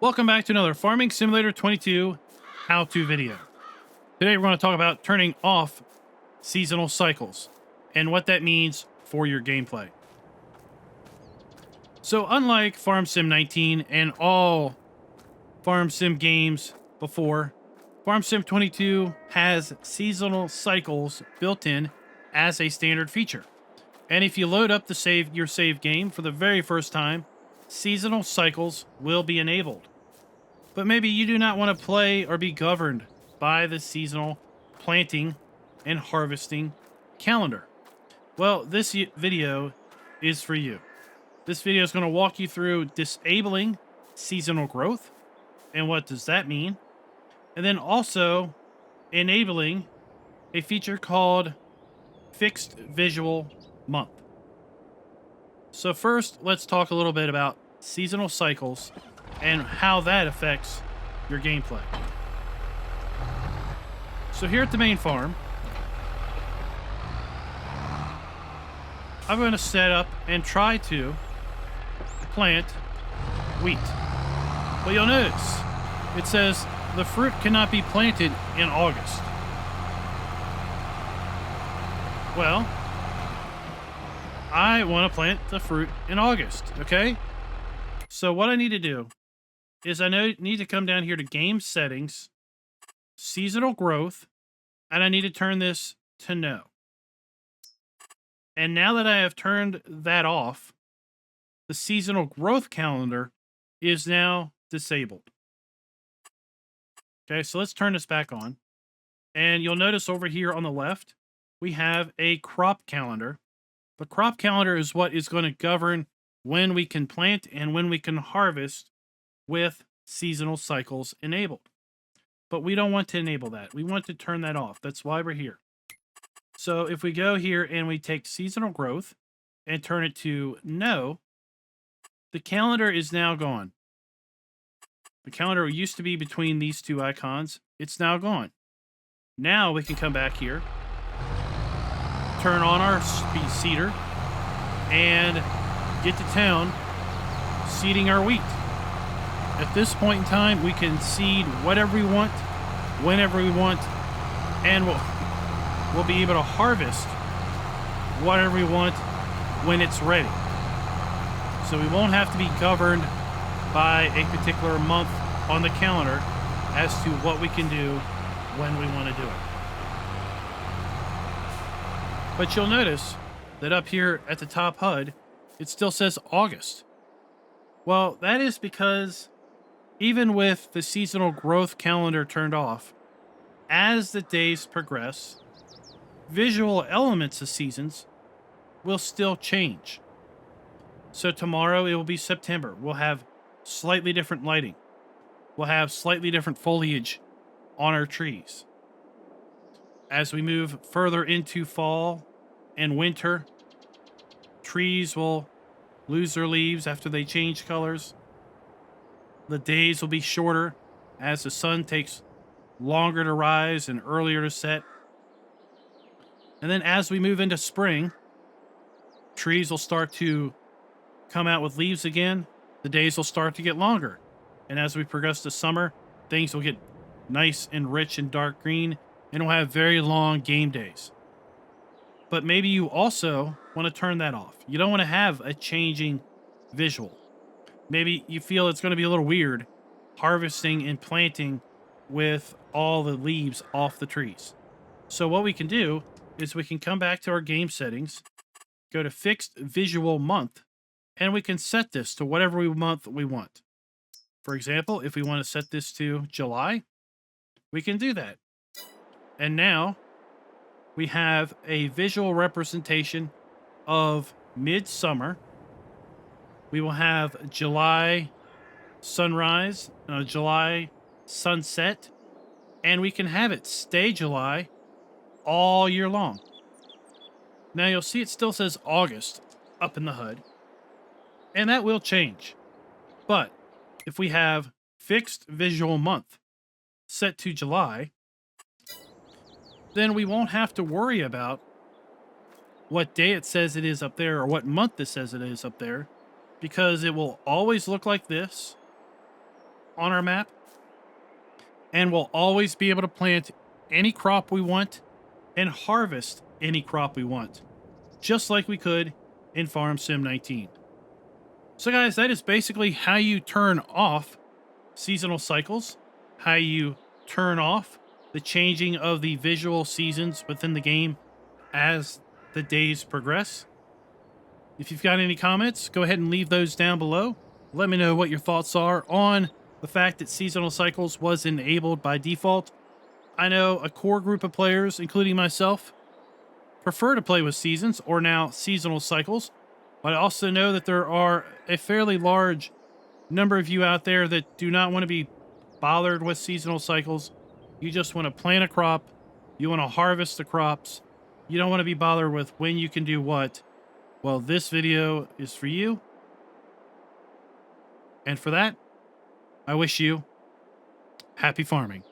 Welcome back to another Farming Simulator 22 how-to video. Today we're going to talk about turning off seasonal cycles and what that means for your gameplay. So unlike Farm Sim 19 and all Farm Sim games before, Farm Sim 22 has seasonal cycles built in as a standard feature. And if you load up your save game for the very first time, seasonal cycles will be enabled. But maybe you do not want to play or be governed by the seasonal planting and harvesting calendar. Well, this video is for you. This video is going to walk you through disabling seasonal growth and what does that mean, and then also enabling a feature called Fixed Visual Month. So first, let's talk a little bit about seasonal cycles and how that affects your gameplay. So here at the main farm, I'm going to set up and try to plant wheat. But you'll notice it says the fruit cannot be planted in August. Well, I want to plant the fruit in August, okay? So what I need to do is I need to come down here to Game Settings, Seasonal Growth, and I need to turn this to No. And now that I have turned that off, the Seasonal Growth calendar is now disabled. Okay, so let's turn this back on. And you'll notice over here on the left, we have a crop calendar. The crop calendar is what is going to govern when we can plant and when we can harvest with seasonal cycles enabled. But we don't want to enable that. We want to turn that off. That's why we're here. So if we go here and we take seasonal growth and turn it to No, the calendar is now gone. The calendar used to be between these two icons. It's now gone. Now we can come back here, turn on our seeder, and get to town seeding our wheat. At this point in time, we can seed whatever we want, whenever we want, and we'll be able to harvest whatever we want when it's ready. So we won't have to be governed by a particular month on the calendar as to what we can do when we want to do it. But you'll notice that up here at the top HUD, it still says August. Well, that is because even with the seasonal growth calendar turned off, as the days progress, visual elements of seasons will still change. So tomorrow it will be September. We'll have slightly different lighting. We'll have slightly different foliage on our trees. As we move further into fall and winter, trees will lose their leaves after they change colors. The days will be shorter as the sun takes longer to rise and earlier to set. And then as we move into spring, trees will start to come out with leaves again. The days will start to get longer. And as we progress to summer, things will get nice and rich and dark green, and we'll have very long game days. But maybe you also want to turn that off. You don't want to have a changing visual. Maybe you feel it's going to be a little weird harvesting and planting with all the leaves off the trees. So what we can do is we can come back to our game settings, go to Fixed Visual Month, and we can set this to whatever month we want. For example, if we want to set this to July, we can do that. And now we have a visual representation of midsummer. We will have July sunrise, July sunset, and we can have it stay July all year long. Now you'll see it still says August up in the HUD, and that will change. But if we have Fixed Visual Month set to July, then we won't have to worry about what day it says it is up there or what month it says it is up there, because it will always look like this on our map, and we'll always be able to plant any crop we want and harvest any crop we want, just like we could in Farm Sim 19. So guys, that is basically how you turn off seasonal cycles, how you turn off the changing of the visual seasons within the game as the days progress. If you've got any comments, go ahead and leave those down below. Let me know what your thoughts are on the fact that seasonal cycles was enabled by default. I know a core group of players, including myself, prefer to play with seasons or now seasonal cycles, but I also know that there are a fairly large number of you out there that do not want to be bothered with seasonal cycles. You just want to plant a crop. You want to harvest the crops. You don't want to be bothered with when you can do what. Well, this video is for you. And for that, I wish you happy farming.